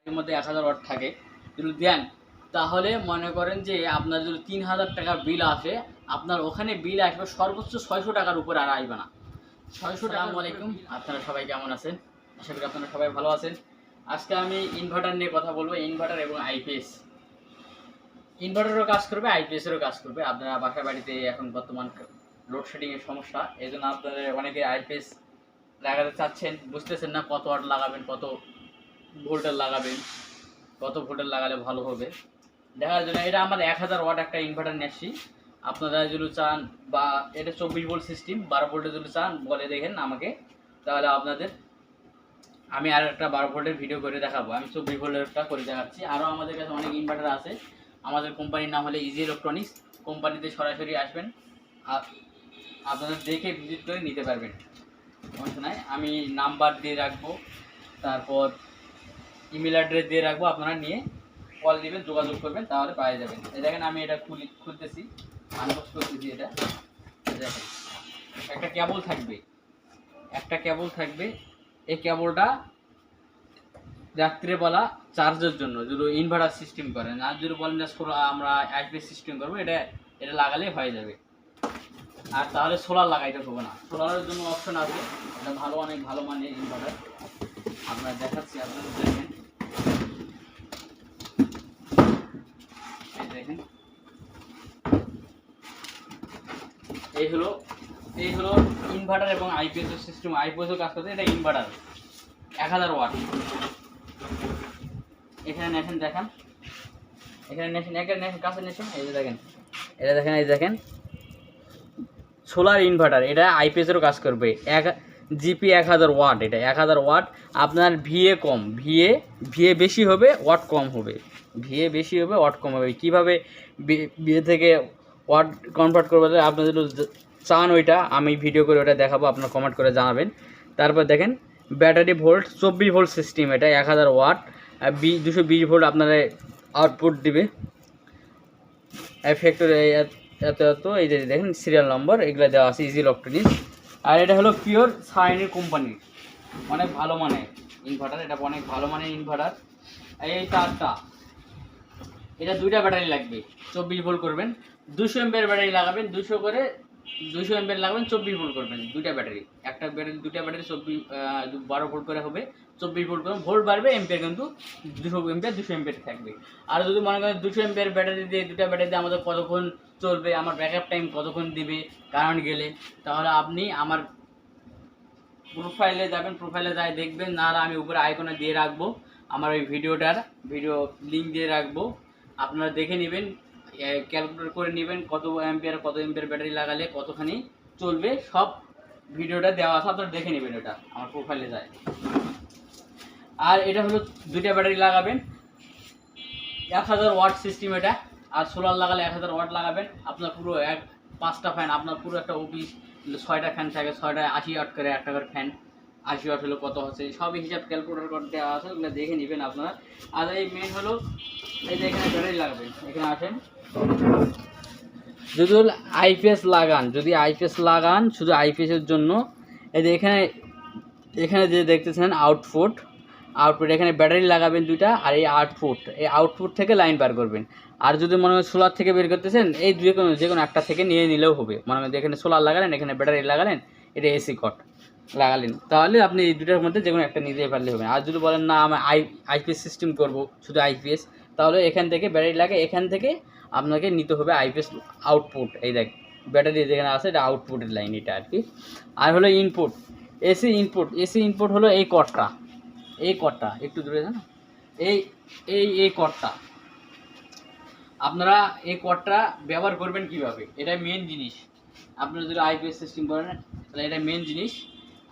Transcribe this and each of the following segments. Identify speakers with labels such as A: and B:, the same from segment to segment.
A: এর মধ্যে 1000 ওয়াট থাকে যদি দেন, তাহলে মনে করেন যে আপনার যদি 3000 টাকা বিল আসে, আপনার ওখানে বিল আসবে সর্বোচ্চ 600 টাকার উপর, আর আসবে না 600 টাকা। আসসালামু আলাইকুম, আপনারা সবাই কেমন আছেন? আশা করি আপনারা সবাই ভালো আছেন। আজকে আমি ইনভার্টার নিয়ে কথা বলবো, ইনভার্টার এবং আইপিএস। ইনভার্টারও কাজ করবে, আইপিএসেরও কাজ করবে। আপনারা বাসা বাড়িতে এখন বর্তমান লোডশেডিংয়ের সমস্যা, এই জন্য আপনাদের অনেকে আইপিএস লাগাতে চাচ্ছেন, বুঝতেছেন না কত ওয়াট লাগাবেন, কত ভোল্টের লাগাবেন, কত ভোল্টের লাগালে ভালো হবে দেখার জন্য। এটা আমার 1000 ওয়াট একটা ইনভার্টার নিয়েছি। আপনারা যদি চান, বা এটা 24 ভোল্ট সিস্টেম, 12 ভোল্টে যদি চান বলে দেখেন আমাকে, তাহলে আপনাদের আমি আর একটা 12 ভোল্টের ভিডিও করে দেখাবো। আমি 24 ভোল্টেরটা করে দেখাচ্ছি। আরও আমাদের কাছে অনেক ইনভার্টার আছে। আমাদের কোম্পানির নাম হলে ইজি ইলেকট্রনিক্স। কোম্পানিতে সরাসরি আসবেন, আর আপনারা দেখে ভিজিট করে নিতে পারবেন, সমস্যা নাই। আমি নাম্বার দিয়ে রাখবো, তারপর ইমেল অ্যাড্রেস দিয়ে রাখবো, আপনারা নিয়ে কল দিবেন, যোগাযোগ করবেন, তাহলে পাওয়া যাবেন। এই দেখেন আমি এটা খুলতেছি, আনবক্স করতেছি। এটা দেখেন, একটা কেবল থাকবে, একটা কেবল থাকবে। এই কেবলটা রাত্রেবেলা চার্জের জন্য, যদি ইনভার্টার সিস্টেম করেন, আর যদি বলেন যে আমরা আইপিএস সিস্টেম করবো, এটা লাগালেই হয়ে যাবে। আর তাহলে সোলার লাগাইতে হবে না, সোলারের জন্য অপশন আছে। এটা ভালো, অনেক ভালো মানের ইনভার্টার। আপনারা দেখাচ্ছি, আপনারা দেখেন, দেখেন এই হলো ইনভার্টার এবং আইপিএস সিস্টেম। আইপিএসও কাজ করতে, এটা ইনভার্টার 1000 ওয়াট। এখানে নেছেন, দেখান, এখানে নেছেন, এখানে কাছে নেছেন, এই যে দেখেন, এটা দেখেন, এই দেখেন সোলার ইনভার্টার। এটা আইপিএসেরও কাজ করবে। জিপি 1000 ওয়াট, এটা 1000 ওয়াট। আপনার ভিএ কম, ভিএ বেশি হবে, ওয়াট কম হবে। ভিএ বেশি হবে, ওয়াট কম হবে। কীভাবে বিয়ে থেকে ওয়াট কনভার্ট করবে, আপনাদের চান ওইটা আমি ভিডিও করে ওটা দেখাবো, আপনার কমেন্ট করে জানাবেন। তারপর দেখেন ব্যাটারি ভোল্ট 24 ভোল্ট সিস্টেম, এটা 1000 ওয়াট, 220 ভোল্ট আপনারা আউটপুট দিবে। ফ্যাক্টরি এত এত, এই যে দেখেন সিরিয়াল নম্বর, এগুলো দেওয়া আছে, ইজি ইলেকট্রনিক্স। আর এটা হলো পিওর সাইনের কোম্পানির, অনেক ভালো মানের ইনভার্টার। এটা অনেক ভালো মানের ইনভার্টার। এই তারটা, এটা 2টা ব্যাটারি লাগবে, 24 ভোল্ট করবেন। 200 এমপিয়ার ব্যাটারি লাগাবেন, 200 এমপিয়ার লাগাবেন, 24 ভোল্ট করবেন। 2টা ব্যাটারি, একটা ব্যাটারি, 2টা ব্যাটারি 12 ভোল্ট করে হবে। 24 ভোল্ট করবেন, ভোল্ট বাড়বে, এমপিয়ার কিন্তু 200 এমপিয়ার 200 এমপিয়ার থাকবে। আর যদি মনে করেন 200 এমপিয়ার ব্যাটারি দিয়ে, 2টা ব্যাটারি দিয়ে আমাদের কতক্ষণ চলবে, আমার ব্যাকআপ টাইম কতক্ষণ দিবে কারেন্ট গেলে, তাহলে আপনি আমার প্রোফাইলে যাবেন, প্রোফাইলে যাই দেখবেন, নাহলে আমি উপরে আইকনে দিয়ে রাখবো আমার ওই ভিডিও লিঙ্ক দিয়ে রাখবো। আপনারা দেখে নেবেন, ক্যালকুলেট করে নেবেন কত এমপিয়ার ব্যাটারি লাগালে কতখানি চলবে, সব ভিডিওটা দেওয়া আছে, আপনারা দেখে নেবেন। এটা আমার প্রোফাইলে যায়। আর এটা হলো 2টা ব্যাটারি লাগাবেন, 1000 ওয়াট সিস্টেম এটা। আর সোলার লাগালে 1000 ওয়াট লাগাবেন। আপনার পুরো 5টা ফ্যান, আপনার পুরো একটা অফিস 6টা ফ্যান থাকে, 6টা 80 ওয়াট করে, একটা করে ফ্যান 80 ওয়াট হলো কত হচ্ছে, সবই হিসাব ক্যালকুলেটর করে দেওয়া আছে, ওগুলো দেখে নেবেন আপনারা। আর এই মেন হলো, এই যে এখানে ব্যাটারি লাগাবেন, এখানে আসেন। যদি আইপিএস লাগান, শুধু আইপিএসের জন্য, এই যে এখানে যে দেখতেছেন আউটপুট, এখানে ব্যাটারি লাগাবেন 2টা, আর এই আউটপুট থেকে লাইন বার করবেন। আর যদি মনে হয় সোলার থেকে বের করতেছেন, এই যে কোনো একটা থেকে নিয়ে নিলেও হবে। মনে হয় এখানে সোলার লাগালেন, এখানে ব্যাটারি লাগালেন, এটা এসি কট লাগালেন, তাহলে আপনি এই 2টার মধ্যে যে কোনো একটা নিতে পারলে হবে। আর যদি বলেন না আমি আইপিএস সিস্টেম করব, শুধু আইপিএস, তাহলে এখান থেকে ব্যাটারি লাগে, এখান থেকে আপনাকে নিতে হবে আইপিএস আউটপুট। এই দেখ ব্যাটারি যেখানে আছে, এটা আউটপুটের লাইন, এটা আর কি। আর হলো ইনপুট, এসি ইনপুট হলো এই কটটা একটু দূরে যান, এই কটটা। আপনারা এই কটটা ব্যবহার করবেন কিভাবে, এটা মেন জিনিস। আপনারা যদি আইপিএস সিস্টেম করেন, তাহলে এটা মেন জিনিস।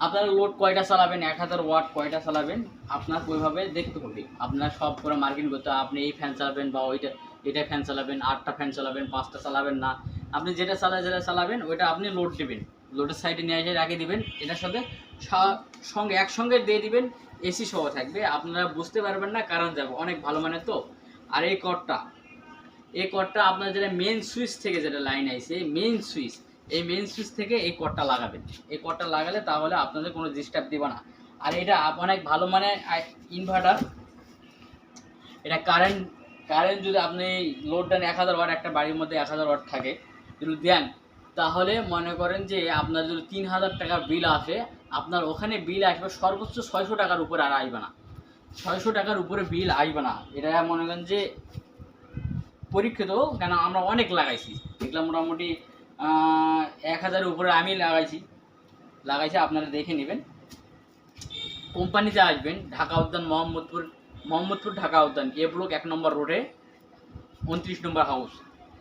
A: আপনারা লোড কয়টা চালাবেন, 1000 ওয়াট কয়টা চালাবেন, আপনার ওইভাবে দেখতে হবে। আপনার সব করে মার্কিং করতে হবে, আপনি এই ফ্যান চালাবেন, বা এটা ফ্যান চালাবেন, 8টা ফ্যান চালাবেন, 5টা চালাবেন না। আপনি যেটা চালাবেন ওইটা আপনি লোড দেবেন, লোডের সাইডে নিয়ে এসে রাখে দিবেন। এটার সাথে একসঙ্গে দিয়ে দিবেন, এসি সহ থাকবে, আপনারা বুঝতে পারবেন না, কারণ যাবো অনেক ভালো মানের তো। আর এই কর্ডটা আপনার যেটা মেন সুইচ থেকে যেটা লাইন আইছে, এই মেন সুইচ থেকে এই কর্ডটা লাগাবেন। এই কর্ডটা লাগালে তাহলে আপনাদের কোনো ডিস্টার্ব দিবে না। আর এটা অনেক ভালো মানের ইনভার্টার, এটা কারেন্ট যদি আপনি লোড দেন 1000 ওয়াট, একটা বাড়ির মধ্যে 1000 ওয়াট থাকে, যদি দেন তাহলে মনে করেন যে আপনার যদি 3000 টাকা বিল আসে, আপনার ওখানে বিল আসবে সর্বোচ্চ 600 টাকার উপরে, আর আসবে না। 600 টাকার উপরে বিল আসবে না। এটা মনে করেন যে পরীক্ষিত, কেন আমরা অনেক লাগাইছি, দেখলাম মোটামুটি 1000-এর উপরে আমি লাগাইছি, আপনারা দেখে নেবেন। কোম্পানিতে আসবেন ঢাকা উদ্যান, মোহাম্মদপুর ঢাকা উদ্যান, এ ব্লক 1 নম্বর রোডে 29 নম্বর হাউস।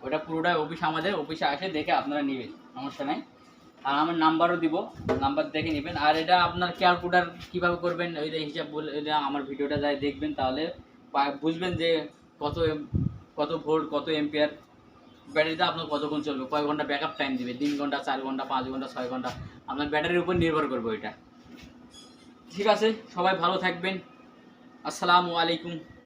A: ওটা পুরোটাই অফিস, আমাদের অফিসে আসে দেখে আপনারা নেবেন, সমস্যা নাই। আর আমার নাম্বারও দিব, নাম্বার দেখে নেবেন। আর এটা আপনার ক্যালকুলেটার কীভাবে করবেন ওইটা হিসাব বলে, এটা আমার ভিডিওটা যাই দেখবেন, তাহলে বুঝবেন যে কত ভোল্ট, কত এম্পিয়ার ব্যাটারিটা আপনার কতক্ষণ চলবে, কয় ঘন্টা ব্যাকআপ টাইম দিবে, 3 ঘন্টা, 4 ঘন্টা, 5 ঘন্টা, 6 ঘন্টা, আপনার ব্যাটারির উপর নির্ভর করবে ওইটা। ঠিক আছে, সবাই ভালো থাকবেন। আসসালামু আলাইকুম।